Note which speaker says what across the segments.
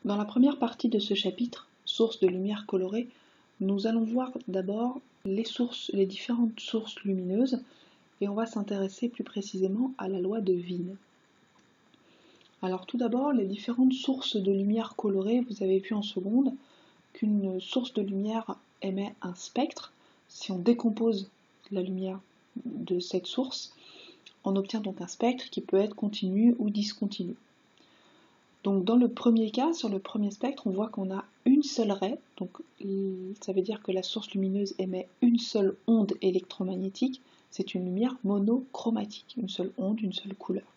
Speaker 1: Dans la première partie de ce chapitre, sources de lumière colorée, nous allons voir d'abord les différentes sources lumineuses et on va s'intéresser plus précisément à la loi de Wien. Alors tout d'abord, les différentes sources de lumière colorée, vous avez vu en seconde qu'une source de lumière émet un spectre. Si on décompose la lumière de cette source, on obtient donc un spectre qui peut être continu ou discontinu. Donc dans le premier cas, sur le premier spectre, on voit qu'on a une seule raie, donc ça veut dire que la source lumineuse émet une seule onde électromagnétique, c'est une lumière monochromatique, une seule onde, une seule couleur.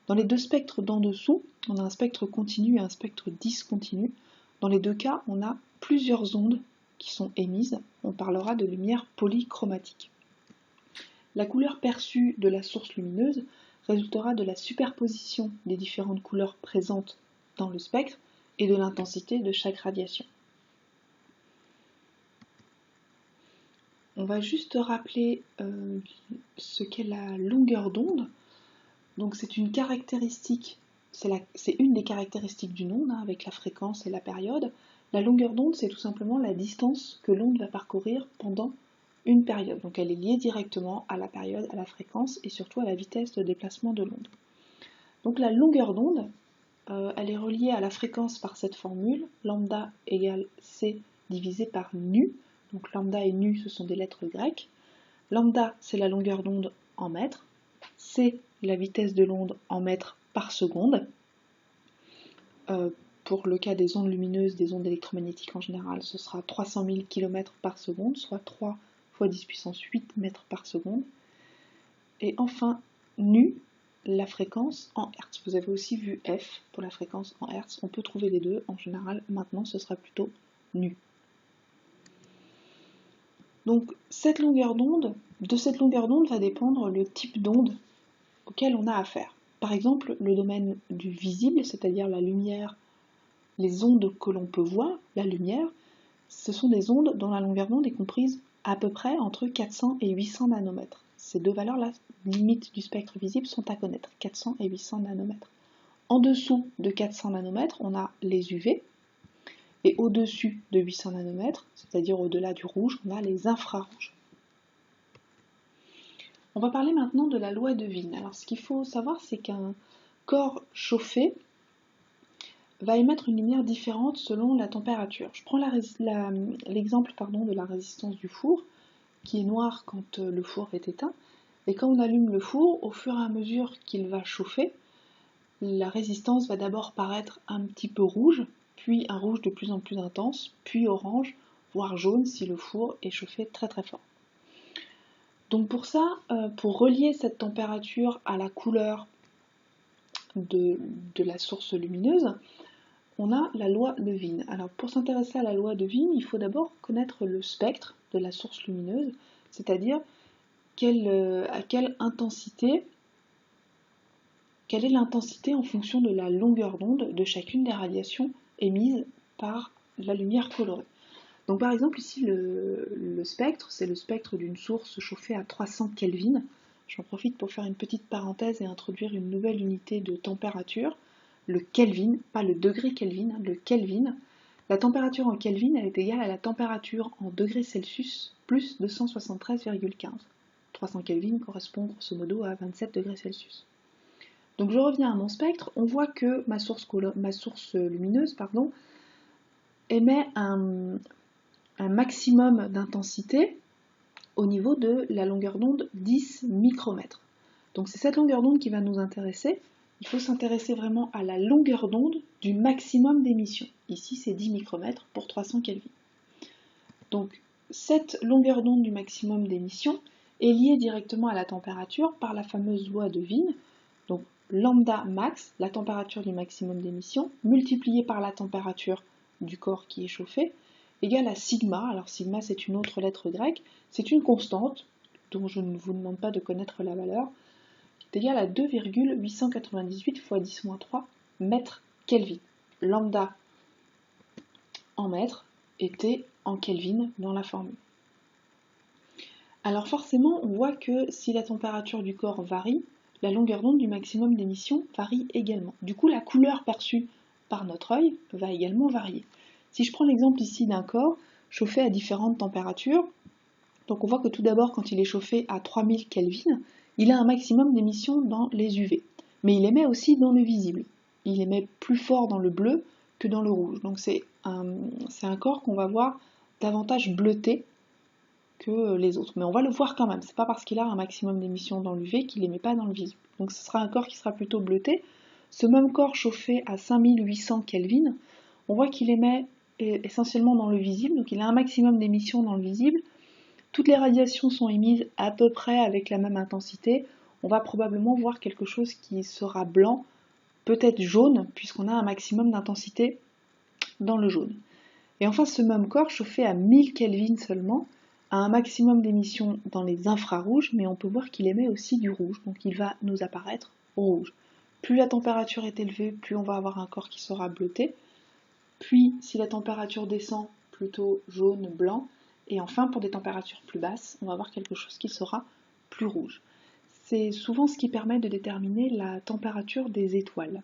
Speaker 1: Dans les deux spectres d'en dessous, on a un spectre continu et un spectre discontinu. Dans les deux cas, on a plusieurs ondes qui sont émises, on parlera de lumière polychromatique. La couleur perçue de la source lumineuse résultera de la superposition des différentes couleurs présentes dans le spectre et de l'intensité de chaque radiation. On va juste rappeler ce qu'est la longueur d'onde. Donc c'est une caractéristique, c'est une des caractéristiques d'une onde, avec la fréquence et la période. La longueur d'onde, c'est tout simplement la distance que l'onde va parcourir pendant une période. Donc elle est liée directement à la période, à la fréquence et surtout à la vitesse de déplacement de l'onde. Donc la longueur d'onde, elle est reliée à la fréquence par cette formule, lambda égale c divisé par nu. Donc lambda et nu, ce sont des lettres grecques. Lambda, c'est la longueur d'onde en mètres. C, la vitesse de l'onde en mètres par seconde. Pour le cas des ondes lumineuses, des ondes électromagnétiques en général, ce sera 300 000 km par seconde, soit 3 fois 10 puissance 8 mètres par seconde. Et enfin, nu, la fréquence en Hertz. Vous avez aussi vu F pour la fréquence en Hertz. On peut trouver les deux. En général, maintenant, ce sera plutôt nu. Donc, de cette longueur d'onde va dépendre le type d'onde auquel on a affaire. Par exemple, le domaine du visible, c'est-à-dire la lumière, les ondes que l'on peut voir, la lumière, ce sont des ondes dont la longueur d'onde est comprise à peu près entre 400 et 800 nanomètres. Ces deux valeurs-là, limites du spectre visible, sont à connaître, 400 et 800 nanomètres. En dessous de 400 nanomètres, on a les UV, et au-dessus de 800 nanomètres, c'est-à-dire au-delà du rouge, on a les infrarouges. On va parler maintenant de la loi de Wien. Alors ce qu'il faut savoir, c'est qu'un corps chauffé va émettre une lumière différente selon la température. Je prends l'exemple de la résistance du four, qui est noire quand le four est éteint, et quand on allume le four, au fur et à mesure qu'il va chauffer, la résistance va d'abord paraître un petit peu rouge, puis un rouge de plus en plus intense, puis orange, voire jaune si le four est chauffé très très fort. Donc pour ça, pour relier cette température à la couleur de la source lumineuse, on a la loi de Wien. Alors pour s'intéresser à la loi de Wien, il faut d'abord connaître le spectre de la source lumineuse, c'est-à-dire à quelle intensité, quelle est l'intensité en fonction de la longueur d'onde de chacune des radiations émises par la lumière colorée. Donc par exemple ici le spectre, c'est le spectre d'une source chauffée à 300 Kelvin. J'en profite pour faire une petite parenthèse et introduire une nouvelle unité de température, le Kelvin, pas le degré Kelvin, le Kelvin. La température en Kelvin, elle est égale à la température en degrés Celsius plus 273,15. 300 Kelvin correspond grosso modo à 27 degrés Celsius. Donc je reviens à mon spectre, on voit que ma source lumineuse émet un maximum d'intensité au niveau de la longueur d'onde 10 micromètres. Donc c'est cette longueur d'onde qui va nous intéresser. Il faut s'intéresser vraiment à la longueur d'onde du maximum d'émission. Ici c'est 10 micromètres pour 300 Kelvin. Donc cette longueur d'onde du maximum d'émission est liée directement à la température par la fameuse loi de Wien. Donc lambda max, la température du maximum d'émission, multipliée par la température du corps qui est chauffé, égale à sigma. Alors sigma c'est une autre lettre grecque, c'est une constante dont je ne vous demande pas de connaître la valeur, qui est égale à 2,898 fois 10-3 mètres Kelvin. Lambda en mètres était en Kelvin dans la formule. Alors forcément on voit que si la température du corps varie, la longueur d'onde du maximum d'émission varie également. Du coup la couleur perçue par notre œil va également varier. Si je prends l'exemple ici d'un corps chauffé à différentes températures, donc on voit que tout d'abord quand il est chauffé à 3000 Kelvin, il a un maximum d'émissions dans les UV, mais il émet aussi dans le visible. Il émet plus fort dans le bleu que dans le rouge, donc c'est un corps qu'on va voir davantage bleuté que les autres, mais on va le voir quand même, c'est pas parce qu'il a un maximum d'émissions dans l'UV qu'il n'émet pas dans le visible. Donc ce sera un corps qui sera plutôt bleuté. Ce même corps chauffé à 5800 Kelvin, on voit qu'il émet essentiellement dans le visible, donc il a un maximum d'émissions dans le visible. Toutes les radiations sont émises à peu près avec la même intensité. On va probablement voir quelque chose qui sera blanc, peut-être jaune, puisqu'on a un maximum d'intensité dans le jaune. Et enfin, ce même corps, chauffé à 1000 Kelvin seulement, a un maximum d'émissions dans les infrarouges, mais on peut voir qu'il émet aussi du rouge, donc il va nous apparaître rouge. Plus la température est élevée, plus on va avoir un corps qui sera bleuté. Puis, si la température descend, plutôt jaune, blanc. Et enfin, pour des températures plus basses, on va avoir quelque chose qui sera plus rouge. C'est souvent ce qui permet de déterminer la température des étoiles.